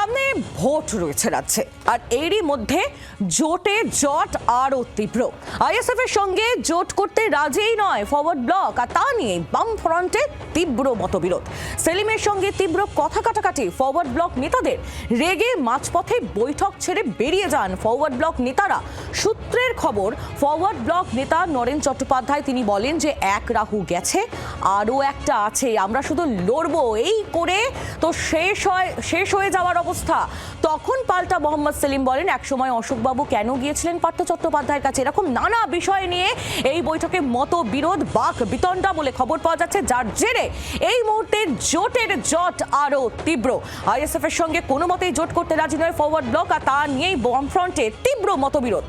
সামনে ভোট রয়েছে রাজ্যে, আর এরই মধ্যে জোটে জট আরও তীব্র। আইএসএফ এর সঙ্গে জোট করতে রাজিই নয় ফরওয়ার্ড ব্লক, আর তা নিয়ে বাম ফ্রন্টে তীব্র মতবিরোধ। সেলিমের সঙ্গে তীব্র কথা কাটাকাটি ফরওয়ার্ড ব্লক নেতাদের। রেগে মাঝপথে বৈঠক ছেড়ে বেরিয়ে যান ফরওয়ার্ড ব্লক নেতারা। সূত্রের খবর, ফরওয়ার্ড ব্লক নেতা নরেন চট্টোপাধ্যায় তিনি বলেন যে এক রাহু গেছে, আরও একটা আছে, আমরা শুধু লড়বো, এই করে তো শেষ হয়ে যাওয়ার অবস্থা। তখন পাল্টা মোহাম্মদ সেলিম বলেন একসময় অশোকবাবু কেন গিয়েছিলেন পার্থ চট্টোপাধ্যায়ের কাছে। এরকম নানা বিষয় নিয়ে এই বৈঠকে মতবিরোধ, বাক বিতণ্ডা বলে খবর পাওয়া যাচ্ছে, যার জেরে এই মুহূর্তে জোটের জট আরও তীব্র। আইএসএফ এর সঙ্গে কোনো মতেই জোট করতে রাজি নয় ফরওয়ার্ড ব্লক, আর তা নিয়েই বামফ্রন্টে তীব্র মতবিরোধ।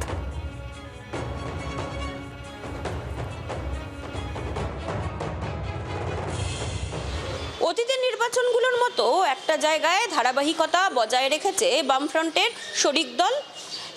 অতীতের নির্বাচনগুলোর মতো একটা জায়গায় ধারাবাহিকতা বজায় রেখেছে বামফ্রন্টের শরিক দল,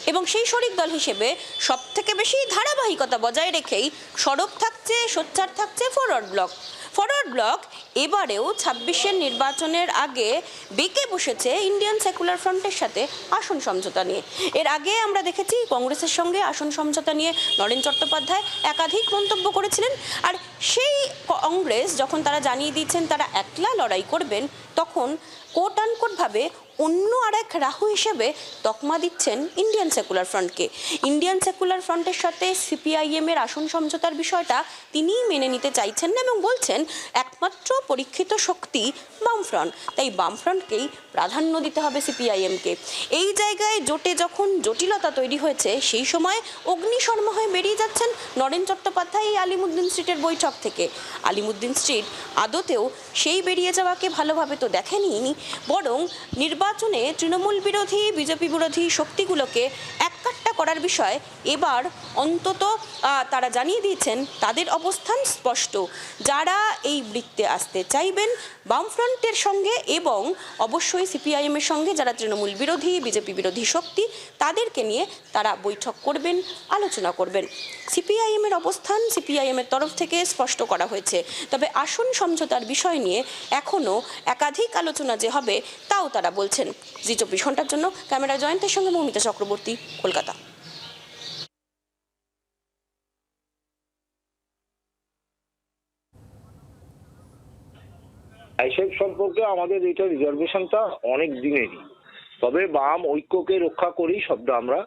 এবং সেই শরিক দল হিসেবে সবথেকে বেশি ধারাবাহিকতা বজায় রেখেই সরব থাকছে, সোচ্চার থাকছে ফরওয়ার্ড ব্লক। ফরওয়ার্ড ব্লক এবারেও ২৬-এর নির্বাচনের আগে বেঁকে বসেছে ইন্ডিয়ান সেকুলার ফ্রন্টের সাথে আসন সমঝোতা নিয়ে। এর আগে আমরা দেখেছি কংগ্রেসের সঙ্গে আসন সমঝোতা নিয়ে নরেন চট্টোপাধ্যায় একাধিক মন্তব্য করেছিলেন, আর সেই কংগ্রেস যখন তারা জানিয়ে দিয়েছেন তারা একলা লড়াই করবেন, তখন কোট আনকোটভাবে অন্য আর এক রাহু হিসেবে তকমা দিচ্ছেন ইন্ডিয়ান সেকুলার ফ্রন্টকে। ইন্ডিয়ান সেকুলার ফ্রন্টের সাথে সিপিআইএম এর আসন সমঝোতার বিষয়টা তিনিই মেনে নিতে চাইছেন না, এবং বলছেন একমাত্র পরীক্ষিত শক্তি বামফ্রন্ট, তাই বামফ্রন্টকেই প্রাধান্য দিতে হবে সিপিআইএমকে। এই জায়গায় জোটে যখন জটিলতা তৈরি হয়েছে, সেই সময় অগ্নিশর্মা হয়ে বেরিয়ে যাচ্ছেন নরেন চট্টোপাধ্যায় এই আলিমুদ্দিন স্ট্রিটের বৈঠক থেকে। আলিমুদ্দিন স্ট্রিট আদতেও সেই বেরিয়ে যাওয়াকে ভালোভাবে তো দেখেনি, বরং নির্বাচনে তৃণমূল বিরোধী, বিজেপি বিরোধী শক্তিগুলোকে এককাট্টা করার বিষয়ে এবার অন্তত তারা জানিয়ে দিয়েছেন তাদের অবস্থান স্পষ্ট। যারা এই বৃত্তে আসতে চাইবেন বামফ্রন্টের সঙ্গে, এবং অবশ্যই সিপিআইএম এর সঙ্গে যারা তৃণমূল বিরোধী, বিজেপি বিরোধী শক্তি, তাদেরকে নিয়ে তারা বৈঠক করবেন, আলোচনা করবেন। সিপিআইএম এর অবস্থান সিপিআইএম এর তরফ থেকে স্পষ্ট করা হয়েছে, তবে আসন সমঝোতার বিষয় নিয়ে এখনও একাধিক আলোচনা যে হবে তাও তারা বলছেন। জি ২৪ ঘন্টার জন্য ক্যামেরা জয়ন্তের সঙ্গে মৌমিতা চক্রবর্তী, কলকাতা। আইএসএফ সম্পর্কে আমাদের এটা রিজার্ভেশনটা অনেক দিনেরই, তবে বাম ঐক্যকে রক্ষা করেই শব্দ আমরা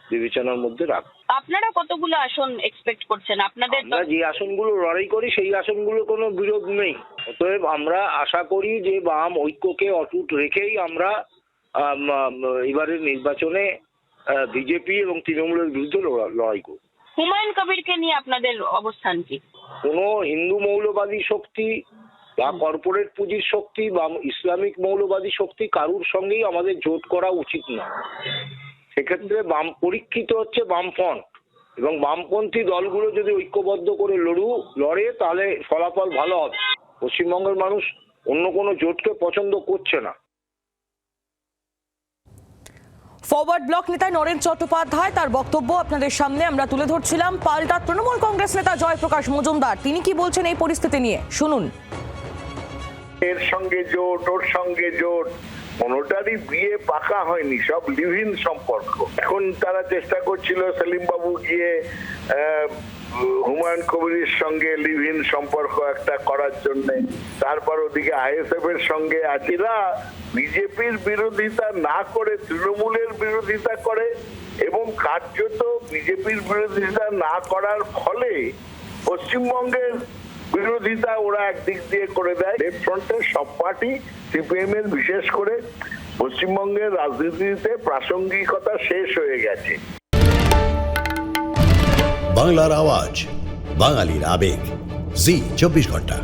বিবেচনার মধ্যে রাখব। আপনারা কতগুলো আসন এক্সপেক্ট করছেন? আপনাদের আমরা যে আসনগুলো লড়াই করি সেই আসনগুলো কোনো বিরোধ নেই, অতএব আমরা আশা করি যে বাম ঐক্যকে অটুট রেখেই আমরা এবারের নির্বাচনে বিজেপি এবং তৃণমূলের বিরুদ্ধে লড়াই করব। হুমায়ুন কবিরকে নিয়ে আপনাদের অবস্থান কি? কোনো হিন্দু মৌলবাদী শক্তি বা কর্পোরেট পুঁজির শক্তি বা ইসলামিক মৌলবাদী শক্তি কারুর সঙ্গেই আমাদের জোট করা উচিত না। সেক্ষেত্রে বাম পরীক্ষিত হচ্ছে বামফ্রন্ট, এবং বামপন্থী দলগুলো যদি ঐক্যবদ্ধ করে লড়ে তাহলে ফলাফল ভালো হবে। পশ্চিমবঙ্গের মানুষ অন্য কোনো জোটকে পছন্দ করছে না। ফরওয়ার্ড ব্লক নেতা নরেন চট্টোপাধ্যায়, তার বক্তব্য আপনাদের সামনে আমরা তুলে ধরছিলাম। পাল্টা তৃণমূল কংগ্রেস নেতা জয়প্রকাশ মজুমদার তিনি কি বলছেন এই পরিস্থিতি নিয়ে, শুনুন। এর সঙ্গে জোট, ওর সঙ্গে জোট, কোনোটারই বিয়ে পাকা হয়নি, সব লিভ-ইন সম্পর্ক। এখন তারা চেষ্টা করছিল সেলিম বাবু গিয়ে হুমায়ুন কবিরের সঙ্গে লিভ-ইন সম্পর্ক একটা করার জন্য, তারপর ওদিকে আইএসএফ এর সঙ্গে আছিরা বিজেপির বিরোধিতা না করে তৃণমূলের বিরোধিতা করে, এবং কার্যত বিজেপির বিরোধিতা না করার ফলে পশ্চিমবঙ্গের বিরোধিতা ওরা একদিক দিয়ে করে দেয়। লেফট ফ্রন্টের সব পার্টি, সিপিএম এর বিশেষ করে, পশ্চিমবঙ্গের রাজনীতিতে প্রাসঙ্গিকতা শেষ হয়ে গেছে। বাংলার আওয়াজ, বাঙালির আবেগ, জি ২৪ ঘন্টা।